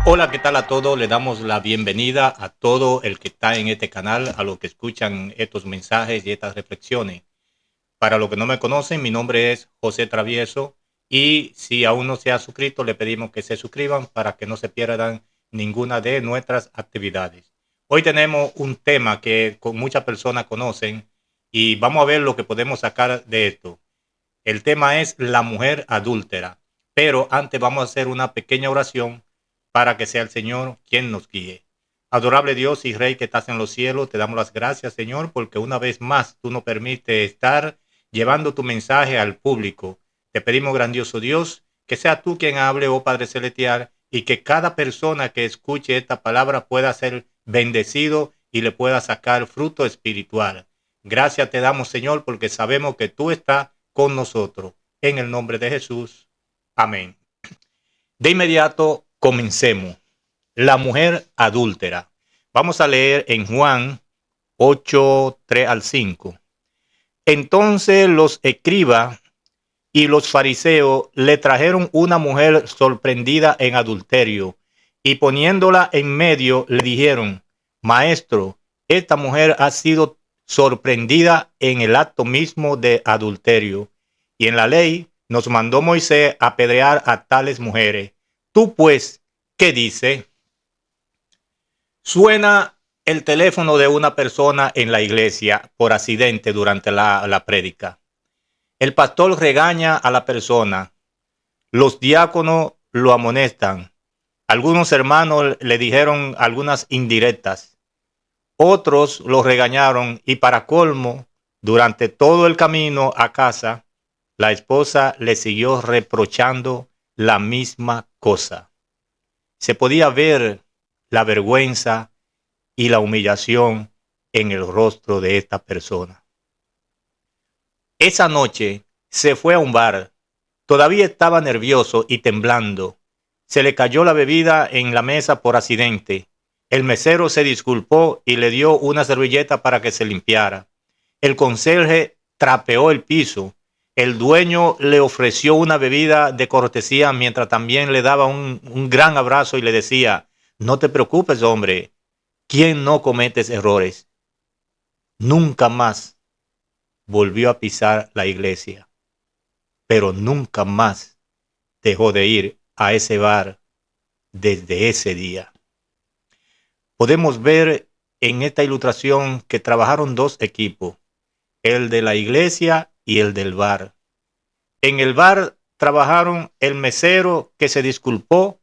Hola, ¿qué tal a todos? Le damos la bienvenida a todo el que está en este canal, a los que escuchan estos mensajes y estas reflexiones. Para los que no me conocen, mi nombre es José Travieso y si aún no se ha suscrito, le pedimos que se suscriban para que no se pierdan ninguna de nuestras actividades. Hoy tenemos un tema que muchas personas conocen y vamos a ver lo que podemos sacar de esto. El tema es la mujer adúltera, pero antes vamos a hacer una pequeña oración para que sea el Señor quien nos guíe. Adorable Dios y Rey que estás en los cielos, te damos las gracias, Señor, porque una vez más tú nos permites estar llevando tu mensaje al público. Te pedimos, grandioso Dios, que sea tú quien hable, oh Padre Celestial, y que cada persona que escuche esta palabra pueda ser bendecido y le pueda sacar fruto espiritual. Gracias te damos, Señor, porque sabemos que tú estás con nosotros. En el nombre de Jesús. Amén. De inmediato, comencemos. La mujer adúltera. Vamos a leer en Juan 8, 3 al 5. Entonces los escribas y los fariseos le trajeron una mujer sorprendida en adulterio y poniéndola en medio le dijeron: Maestro, esta mujer ha sido sorprendida en el acto mismo de adulterio y en la ley nos mandó Moisés apedrear a tales mujeres. Tú pues, ¿qué dice? Suena el teléfono de una persona en la iglesia por accidente durante la prédica. El pastor regaña a la persona. Los diáconos lo amonestan. Algunos hermanos le dijeron algunas indirectas. Otros lo regañaron y para colmo, durante todo el camino a casa, la esposa le siguió reprochando la misma cosa. Se podía ver la vergüenza y la humillación en el rostro de esta persona. Esa noche se fue a un bar. Todavía estaba nervioso y temblando. Se le cayó la bebida en la mesa por accidente. El mesero se disculpó y le dio una servilleta para que se limpiara. El conserje trapeó el piso. El dueño le ofreció una bebida de cortesía mientras también le daba un gran abrazo y le decía: no te preocupes, hombre. ¿Quién no comete errores? Nunca más volvió a pisar la iglesia, pero nunca más dejó de ir a ese bar desde ese día. Podemos ver en esta ilustración que trabajaron dos equipos, el de la iglesia y el del bar. En el bar trabajaron el mesero que se disculpó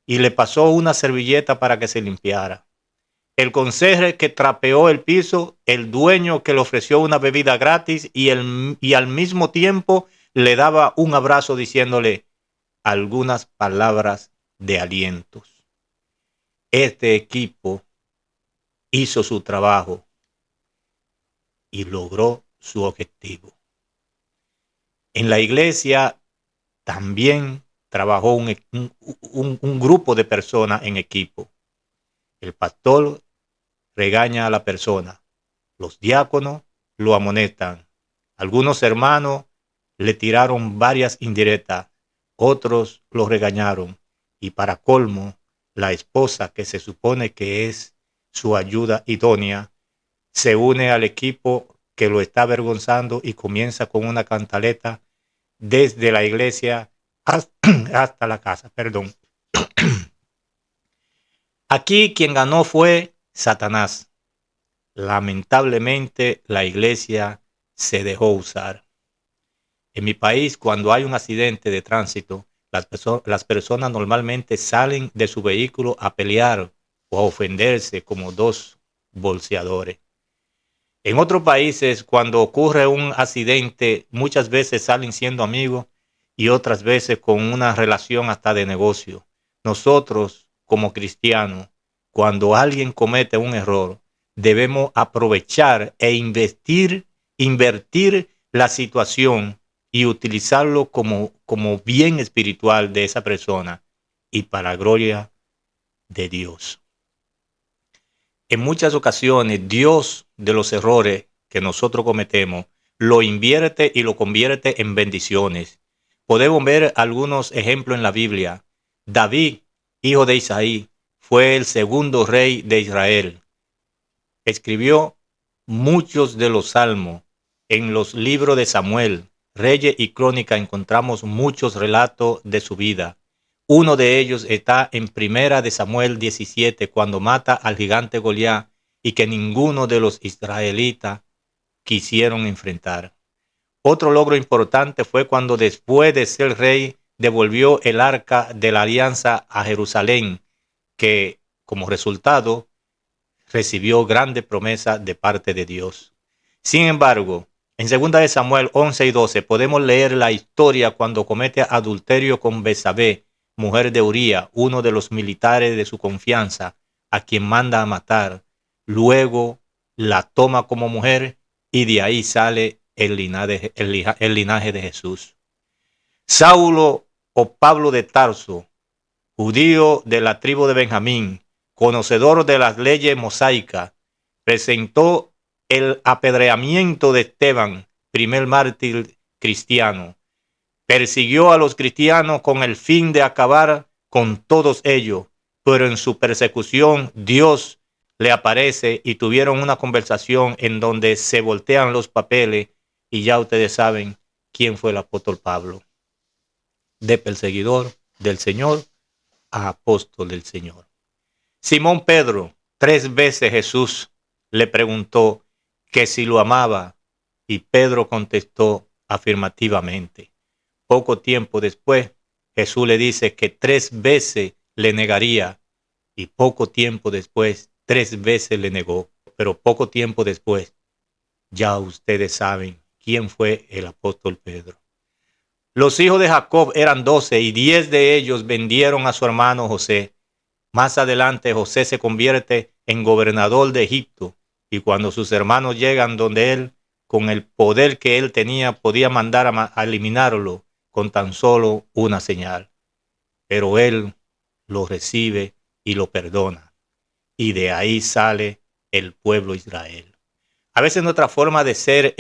y le pasó una servilleta para que se limpiara, el conserje que trapeó el piso, el dueño que le ofreció una bebida gratis y al mismo tiempo le daba un abrazo diciéndole algunas palabras de alientos. Este equipo hizo su trabajo y logró su objetivo. En la iglesia también trabajó un grupo de personas en equipo. El pastor regaña a la persona. Los diáconos lo amonestan. Algunos hermanos le tiraron varias indirectas. Otros lo regañaron. Y para colmo, la esposa, que se supone que es su ayuda idónea, se une al equipo que lo está avergonzando y comienza con una cantaleta desde la iglesia hasta la casa. Perdón. Aquí quien ganó fue Satanás. Lamentablemente la iglesia se dejó usar. En mi país, cuando hay un accidente de tránsito, las personas normalmente salen de su vehículo a pelear o a ofenderse como dos bolseadores. En otros países, cuando ocurre un accidente, muchas veces salen siendo amigos y otras veces con una relación hasta de negocio. Nosotros, como cristianos, cuando alguien comete un error, debemos aprovechar e invertir la situación y utilizarlo como bien espiritual de esa persona y para gloria de Dios. En muchas ocasiones, Dios de los errores que nosotros cometemos lo invierte y lo convierte en bendiciones. Podemos ver algunos ejemplos en la Biblia. David hijo de Isaí, fue el segundo rey de Israel. Escribió muchos de los salmos. En los libros de Samuel, Reyes y Crónica encontramos muchos relatos de su vida. Uno de ellos está en Primera de Samuel 17, cuando mata al gigante Goliat y que ninguno de los israelitas quisieron enfrentar. Otro logro importante fue cuando después de ser rey devolvió el arca de la alianza a Jerusalén, que como resultado recibió grandes promesas de parte de Dios. Sin embargo, en 2 de Samuel 11 y 12 podemos leer la historia cuando comete adulterio con Betsabé, mujer de Uría, uno de los militares de su confianza, a quien manda a matar. Luego la toma como mujer y de ahí sale el linaje de Jesús. Saulo o Pablo de Tarso, judío de la tribu de Benjamín, conocedor de las leyes mosaicas, presentó el apedreamiento de Esteban, primer mártir cristiano. Persiguió a los cristianos con el fin de acabar con todos ellos, pero en su persecución Dios le aparece y tuvieron una conversación en donde se voltean los papeles y ya ustedes saben quién fue el apóstol Pablo. De perseguidor del Señor a apóstol del Señor. Simón Pedro, 3 veces Jesús le preguntó que si lo amaba y Pedro contestó afirmativamente. Poco tiempo después, Jesús le dice que 3 veces le negaría y poco tiempo después 3 veces le negó. Pero poco tiempo después, ya ustedes saben quién fue el apóstol Pedro. Los hijos de Jacob eran 12 y 10 de ellos vendieron a su hermano José. Más adelante José se convierte en gobernador de Egipto y cuando sus hermanos llegan donde él, con el poder que él tenía, podía mandar a eliminarlo con tan solo una señal. Pero él lo recibe y lo perdona. Y de ahí sale el pueblo Israel. A veces nuestra forma de ser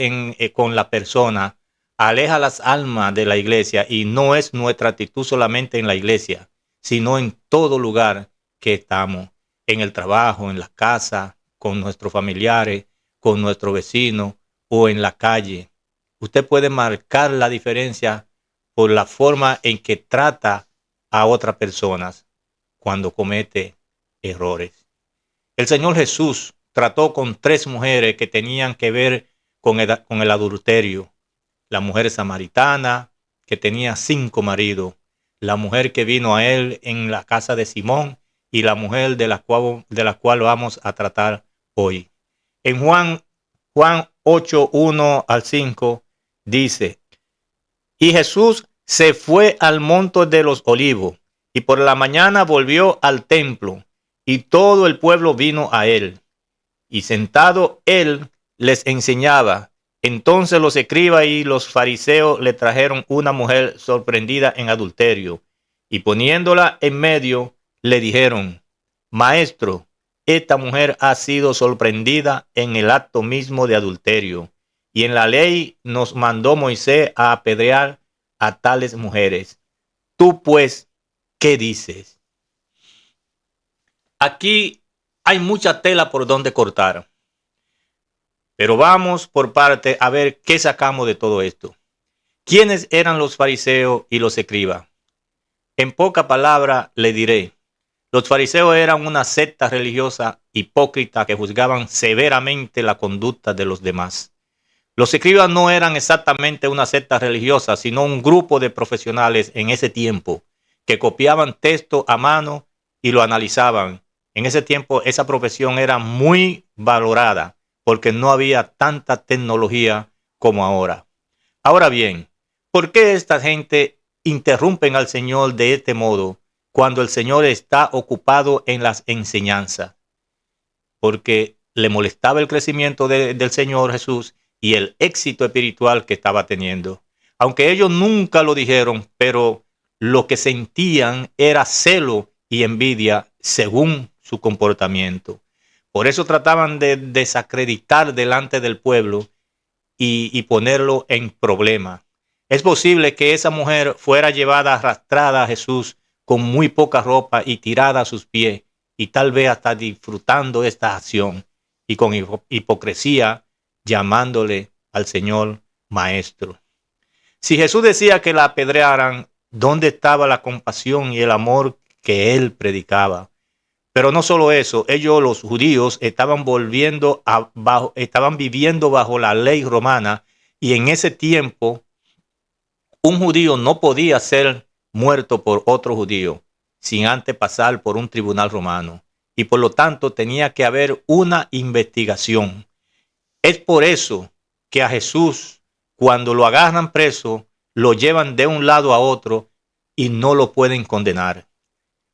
con la persona aleja las almas de la iglesia y no es nuestra actitud solamente en la iglesia, sino en todo lugar que estamos, en el trabajo, en la casa, con nuestros familiares, con nuestros vecinos o en la calle. Usted puede marcar la diferencia por la forma en que trata a otras personas cuando comete errores. El Señor Jesús trató con 3 mujeres que tenían que ver con el adulterio. La mujer samaritana, que tenía 5 maridos. La mujer que vino a él en la casa de Simón y la mujer de la cual vamos a tratar hoy. En Juan 8, 1 al 5 dice: Y Jesús se fue al monte de los olivos y por la mañana volvió al templo y todo el pueblo vino a él. Y sentado él les enseñaba. Entonces los escribas y los fariseos le trajeron una mujer sorprendida en adulterio y poniéndola en medio le dijeron: Maestro, esta mujer ha sido sorprendida en el acto mismo de adulterio y en la ley nos mandó Moisés a apedrear a tales mujeres. Tú pues, ¿qué dices? Aquí hay mucha tela por donde cortar. Pero vamos por parte a ver qué sacamos de todo esto. ¿Quiénes eran los fariseos y los escribas? En poca palabra le diré. Los fariseos eran una secta religiosa hipócrita que juzgaban severamente la conducta de los demás. Los escribas no eran exactamente una secta religiosa, sino un grupo de profesionales en ese tiempo que copiaban texto a mano y lo analizaban. En ese tiempo esa profesión era muy valorada porque no había tanta tecnología como ahora. Ahora bien, ¿por qué esta gente interrumpen al Señor de este modo cuando el Señor está ocupado en las enseñanzas? Porque le molestaba el crecimiento del Señor Jesús y el éxito espiritual que estaba teniendo. Aunque ellos nunca lo dijeron, pero lo que sentían era celo y envidia según su comportamiento. Por eso trataban de desacreditar delante del pueblo y ponerlo en problema. Es posible que esa mujer fuera llevada arrastrada a Jesús con muy poca ropa y tirada a sus pies, y tal vez hasta disfrutando esta acción, y con hipocresía llamándole al Señor maestro. Si Jesús decía que la apedrearan, ¿dónde estaba la compasión y el amor que él predicaba? Pero no solo eso, ellos, los judíos, estaban viviendo bajo la ley romana, y en ese tiempo un judío no podía ser muerto por otro judío sin antes pasar por un tribunal romano, y por lo tanto tenía que haber una investigación. Es por eso que a Jesús, cuando lo agarran preso, lo llevan de un lado a otro y no lo pueden condenar.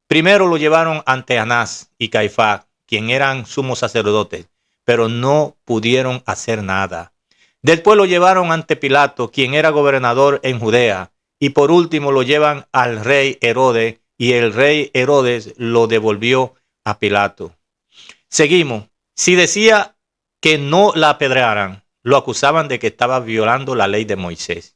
Primero lo llevaron ante Anás y Caifás, quien eran sumos sacerdotes, pero no pudieron hacer nada. Después lo llevaron ante Pilato, quien era gobernador en Judea, y por último lo llevan al rey Herodes, y el rey Herodes lo devolvió a Pilato. Seguimos. Si decía que no la apedrearan, lo acusaban de que estaba violando la ley de Moisés.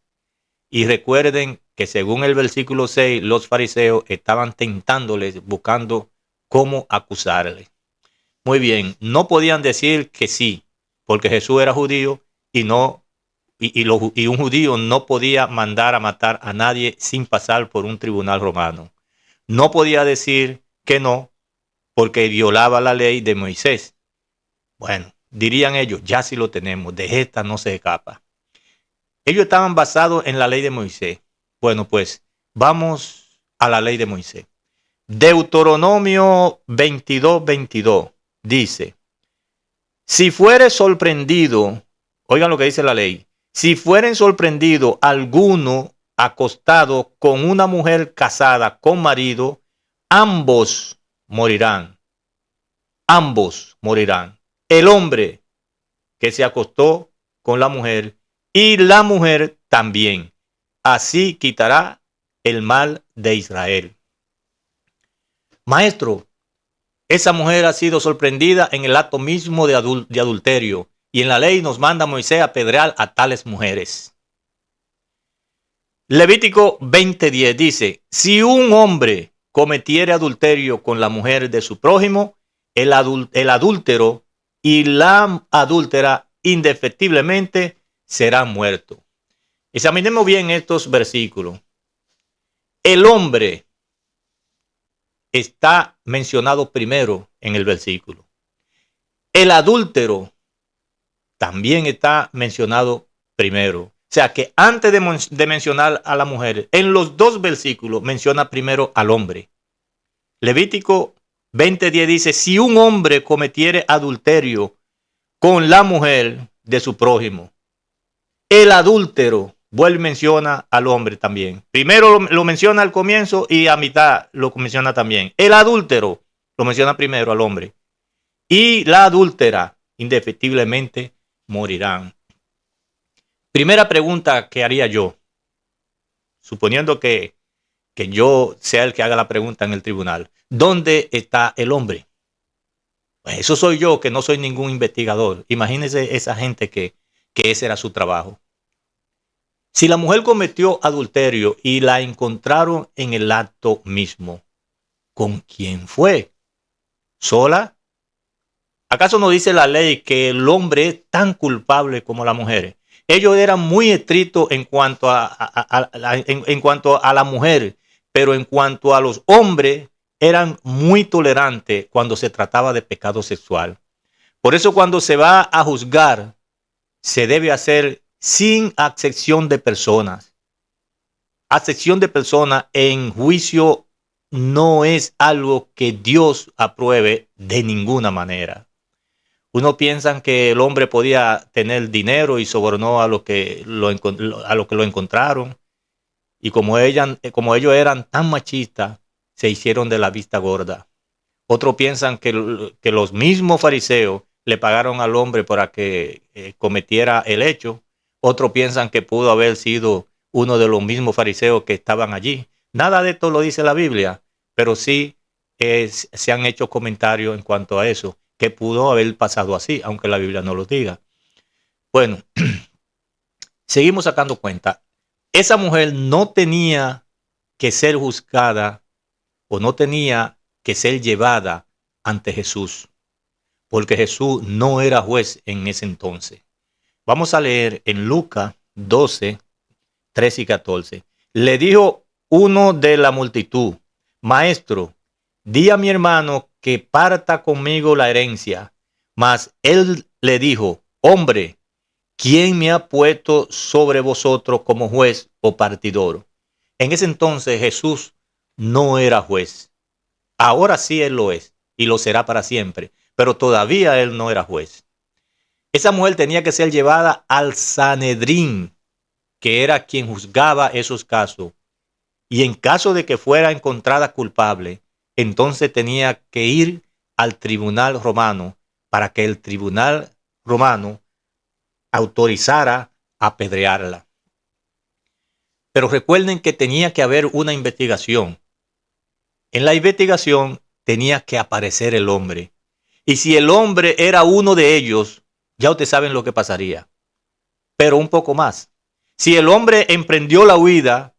Y recuerden que según el versículo 6, los fariseos estaban tentándoles, buscando cómo acusarle. Muy bien, no podían decir que sí, porque Jesús era judío y un judío no podía mandar a matar a nadie sin pasar por un tribunal romano. No podía decir que no, porque violaba la ley de Moisés. Bueno, dirían ellos, ya sí lo tenemos, de esta no se escapa. Ellos estaban basados en la ley de Moisés. Bueno, pues vamos a la ley de Moisés. Deuteronomio 22:22 dice: si fuere sorprendido, oigan lo que dice la ley, si fueren sorprendido alguno acostado con una mujer casada con marido, ambos morirán. Ambos morirán. El hombre que se acostó con la mujer y la mujer también. Así quitará el mal de Israel. Maestro, esa mujer ha sido sorprendida en el acto mismo de adulterio, y en la ley nos manda Moisés a apedrear a tales mujeres. Levítico 20:10 dice: si un hombre cometiere adulterio con la mujer de su prójimo, el adúltero y la adúltera indefectiblemente serán muertos. Examinemos bien estos versículos. El hombre está mencionado primero en el versículo. El adúltero también está mencionado primero. O sea que antes de mencionar a la mujer, en los dos versículos menciona primero al hombre. Levítico 20:10 dice: si un hombre cometiere adulterio con la mujer de su prójimo, el adúltero vuelve y menciona al hombre también. Primero lo menciona al comienzo y a mitad lo menciona también. El adúltero lo menciona primero al hombre. Y la adúltera indefectiblemente morirán. Primera pregunta que haría yo, suponiendo que yo sea el que haga la pregunta en el tribunal: ¿dónde está el hombre? Pues eso soy yo, que no soy ningún investigador. Imagínense esa gente que ese era su trabajo. Si la mujer cometió adulterio y la encontraron en el acto mismo, ¿con quién fue? ¿Sola? ¿Acaso no dice la ley que el hombre es tan culpable como la mujer? Ellos eran muy estrictos en cuanto en cuanto a la mujer, pero en cuanto a los hombres eran muy tolerantes cuando se trataba de pecado sexual. Por eso cuando se va a juzgar, se debe hacer sin acepción de personas. Acepción de personas en juicio no es algo que Dios apruebe de ninguna manera. Uno piensa que el hombre podía tener dinero y sobornó a lo que lo encontraron. Y como ellos eran tan machistas, se hicieron de la vista gorda. Otros piensan que los mismos fariseos le pagaron al hombre para que cometiera el hecho. Otros piensan que pudo haber sido uno de los mismos fariseos que estaban allí. Nada de esto lo dice la Biblia, pero sí se han hecho comentarios en cuanto a eso, que pudo haber pasado así, aunque la Biblia no lo diga. Bueno, seguimos sacando cuenta. Esa mujer no tenía que ser juzgada o no tenía que ser llevada ante Jesús, porque Jesús no era juez en ese entonces. Vamos a leer en Lucas 12, 13 y 14. Le dijo uno de la multitud: Maestro, di a mi hermano que parta conmigo la herencia. Mas él le dijo: Hombre, ¿quién me ha puesto sobre vosotros como juez o partidor? En ese entonces Jesús no era juez. Ahora sí él lo es y lo será para siempre, pero todavía él no era juez. Esa mujer tenía que ser llevada al Sanedrín, que era quien juzgaba esos casos. Y en caso de que fuera encontrada culpable, entonces tenía que ir al tribunal romano para que el tribunal romano autorizara apedrearla. Pero recuerden que tenía que haber una investigación. En la investigación tenía que aparecer el hombre. Y si el hombre era uno de ellos, ya ustedes saben lo que pasaría. Pero un poco más. Si el hombre emprendió la huida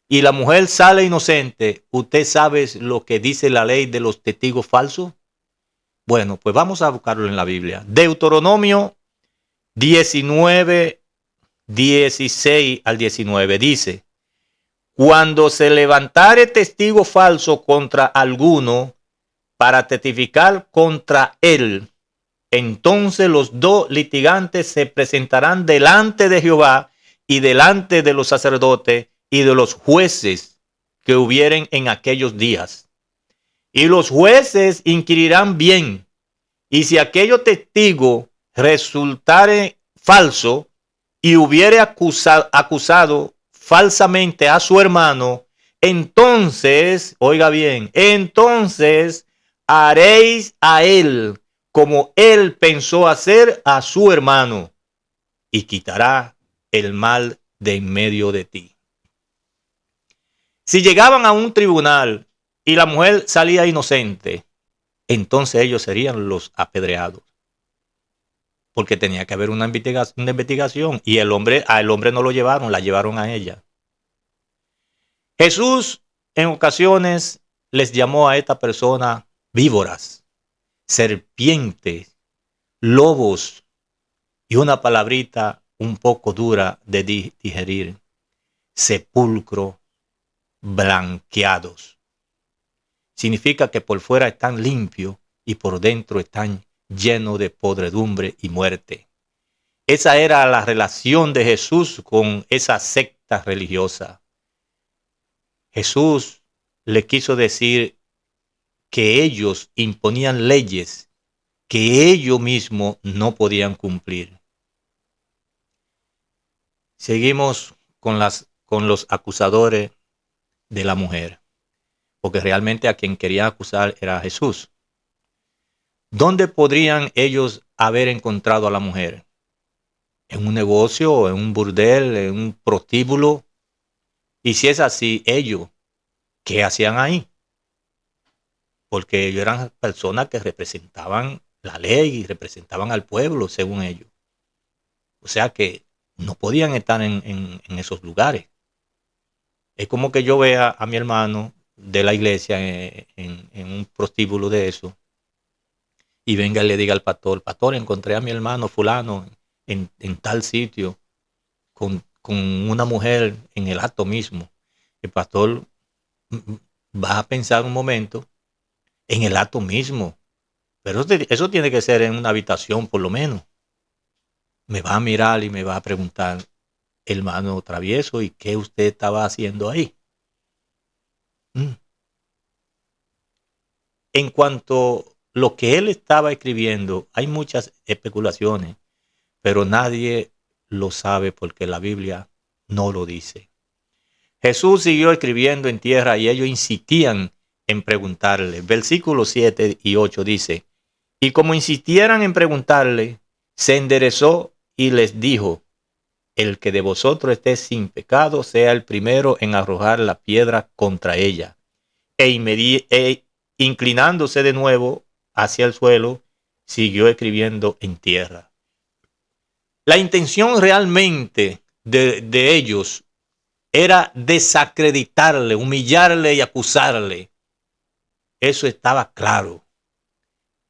y la mujer sale inocente, ¿usted sabe lo que dice la ley de los testigos falsos? Bueno, pues vamos a buscarlo en la Biblia. Deuteronomio 19, 16 al 19 dice: Cuando se levantare testigo falso contra alguno para testificar contra él, entonces los dos litigantes se presentarán delante de Jehová y delante de los sacerdotes y de los jueces que hubieren en aquellos días. Y los jueces inquirirán bien, y si aquello testigo resultare falso y hubiere acusado falsamente a su hermano, entonces, oiga bien, entonces haréis a él como él pensó hacer a su hermano, y quitará el mal de en medio de ti. Si llegaban a un tribunal y la mujer salía inocente, entonces ellos serían los apedreados. Porque tenía que haber una investigación y al hombre no lo llevaron, la llevaron a ella. Jesús en ocasiones les llamó a esta persona víboras, serpientes, lobos y una palabrita un poco dura de digerir: sepulcro blanqueados. Significa que por fuera están limpios y por dentro están llenos de podredumbre y muerte. Esa era la relación de Jesús con esa secta religiosa. Jesús le quiso decir que ellos imponían leyes que ellos mismos no podían cumplir. Seguimos con los acusadores de la mujer, porque realmente a quien quería acusar era Jesús. ¿Dónde podrían ellos haber encontrado a la mujer? ¿En un negocio, en un burdel, en un prostíbulo? Y si es así, ellos, ¿qué hacían ahí? Porque ellos eran personas que representaban la ley y representaban al pueblo, según ellos. O sea que no podían estar en esos lugares. Es como que yo vea a mi hermano de la iglesia en un prostíbulo de eso y venga y le diga al pastor: pastor, encontré a mi hermano fulano en tal sitio con una mujer en el acto mismo. El pastor va a pensar un momento: en el acto mismo, pero eso tiene que ser en una habitación por lo menos. Me va a mirar y me va a preguntar: hermano travieso, ¿y qué usted estaba haciendo ahí? En cuanto a lo que él estaba escribiendo, hay muchas especulaciones, pero nadie lo sabe porque la Biblia no lo dice. Jesús siguió escribiendo en tierra y ellos insistían en preguntarle. Versículos 7 y 8 dice: y como insistieran en preguntarle, se enderezó y les dijo: el que de vosotros esté sin pecado sea el primero en arrojar la piedra contra ella. E inclinándose de nuevo hacia el suelo, siguió escribiendo en tierra. La intención realmente de ellos era desacreditarle, humillarle y acusarle. eso estaba claro.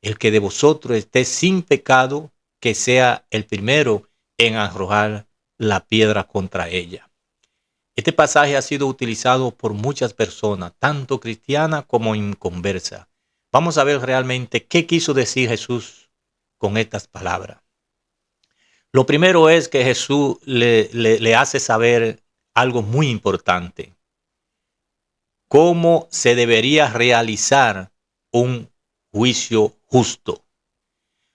El que de vosotros esté sin pecado, que sea el primero en arrojar la piedra contra ella. Este pasaje ha sido utilizado por muchas personas, tanto cristianas como inconversas. Vamos a ver realmente qué quiso decir Jesús con estas palabras. Lo primero es que Jesús le hace saber algo muy importante. Cómo se debería realizar un juicio justo.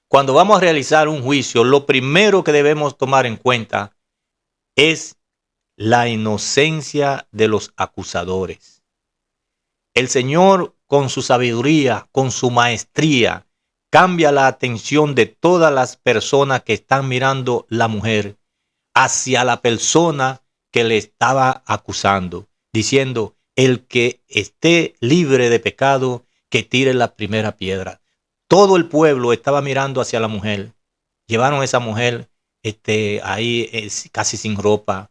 Cuando vamos a realizar un juicio, lo primero que debemos tomar en cuenta es la inocencia de los acusadores. El Señor, con su sabiduría, con su maestría, cambia la atención de todas las personas que están mirando la mujer hacia la persona que le estaba acusando, diciendo, el que esté libre de pecado, que tire la primera piedra. Todo el pueblo estaba mirando hacia la mujer. Llevaron a esa mujer ahí casi sin ropa,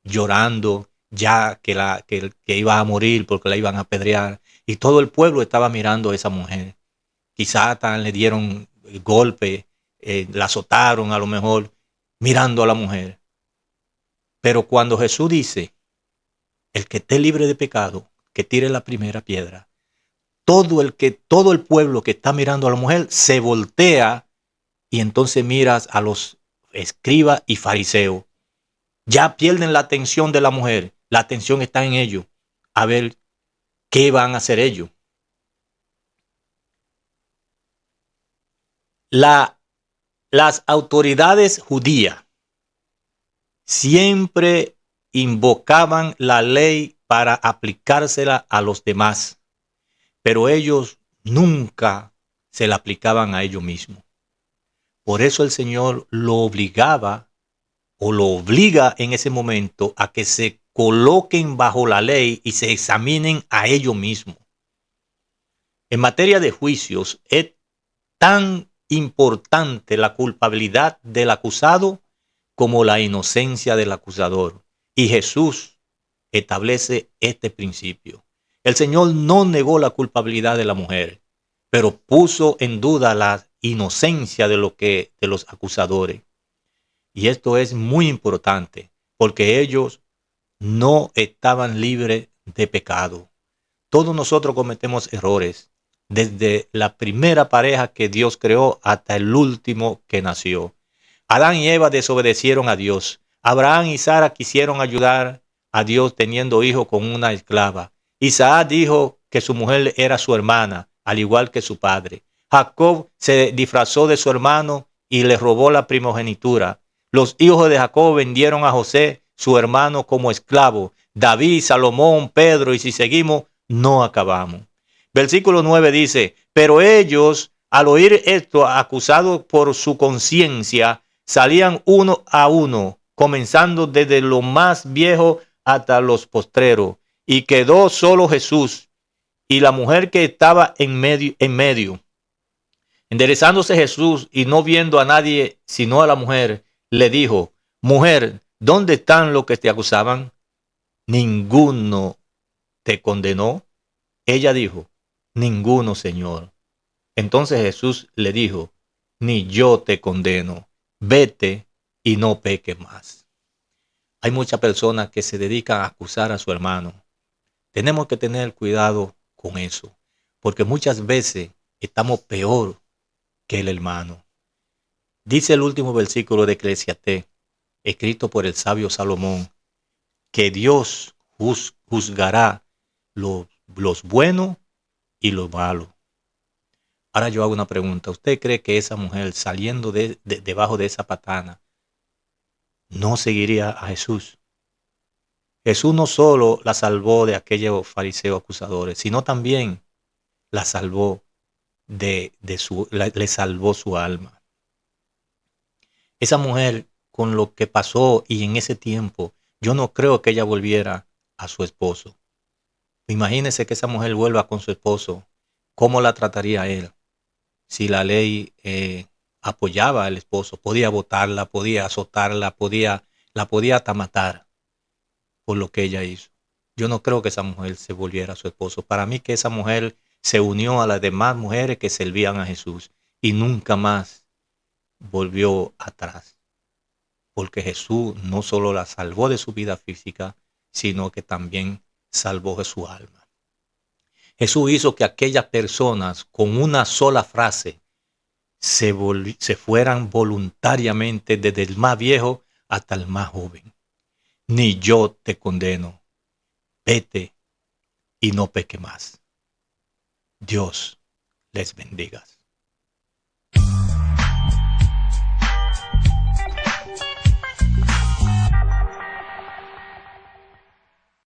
llorando, ya que iba a morir porque la iban a apedrear. Y todo el pueblo estaba mirando a esa mujer. Quizás le dieron golpe, la azotaron a lo mejor, mirando a la mujer. Pero cuando Jesús dice, el que esté libre de pecado, que tire la primera piedra, todo el pueblo que está mirando a la mujer se voltea y entonces miras a los escribas y fariseos. Ya pierden la atención de la mujer, la atención está en ellos, a ver qué van a hacer ellos. Las autoridades judías siempre invocaban la ley para aplicársela a los demás, pero ellos nunca se la aplicaban a ellos mismos. Por eso el Señor lo obligaba o lo obliga en ese momento a que se coloquen bajo la ley y se examinen a ellos mismos. En materia de juicios, es tan importante la culpabilidad del acusado como la inocencia del acusador. Y Jesús establece este principio. El Señor no negó la culpabilidad de la mujer, pero puso en duda la inocencia de los acusadores. Y esto es muy importante, porque ellos no estaban libres de pecado. Todos nosotros cometemos errores, desde la primera pareja que Dios creó hasta el último que nació. Adán y Eva desobedecieron a Dios. Abraham y Sara quisieron ayudar a Dios teniendo hijos con una esclava. Isaac dijo que su mujer era su hermana, al igual que su padre. Jacob se disfrazó de su hermano y le robó la primogenitura. Los hijos de Jacob vendieron a José, su hermano, como esclavo. David, Salomón, Pedro, y si seguimos, no acabamos. Versículo 9 dice, pero ellos, al oír esto, acusados por su conciencia, salían uno a uno, comenzando desde lo más viejo hasta los postreros, y quedó solo Jesús y la mujer que estaba en medio. Enderezándose Jesús y no viendo a nadie sino a la mujer, le dijo, mujer, ¿dónde están los que te acusaban? ¿Ninguno te condenó? Ella dijo, ninguno, Señor. Entonces Jesús le dijo, ni yo te condeno, vete y no peques más. Hay muchas personas que se dedican a acusar a su hermano. Tenemos que tener cuidado con eso, porque muchas veces estamos peor que el hermano. Dice el último versículo de Eclesiastés, escrito por el sabio Salomón, que Dios juzgará los buenos y los malos. Ahora yo hago una pregunta. ¿Usted cree que esa mujer saliendo debajo de esa patana no seguiría a Jesús? Jesús no solo la salvó de aquellos fariseos acusadores, sino también la salvó le salvó su alma. Esa mujer, con lo que pasó y en ese tiempo, yo no creo que ella volviera a su esposo. Imagínese que esa mujer vuelva con su esposo. ¿Cómo la trataría él? Si la ley apoyaba al esposo, podía botarla, podía azotarla, la podía hasta matar por lo que ella hizo. Yo no creo que esa mujer se volviera a su esposo. Para mí que esa mujer se unió a las demás mujeres que servían a Jesús y nunca más volvió atrás. Porque Jesús no solo la salvó de su vida física, sino que también salvó de su alma. Jesús hizo que aquellas personas con una sola frase se fueran voluntariamente desde el más viejo hasta el más joven. Ni yo te condeno. Vete y no peque más. Dios les bendiga.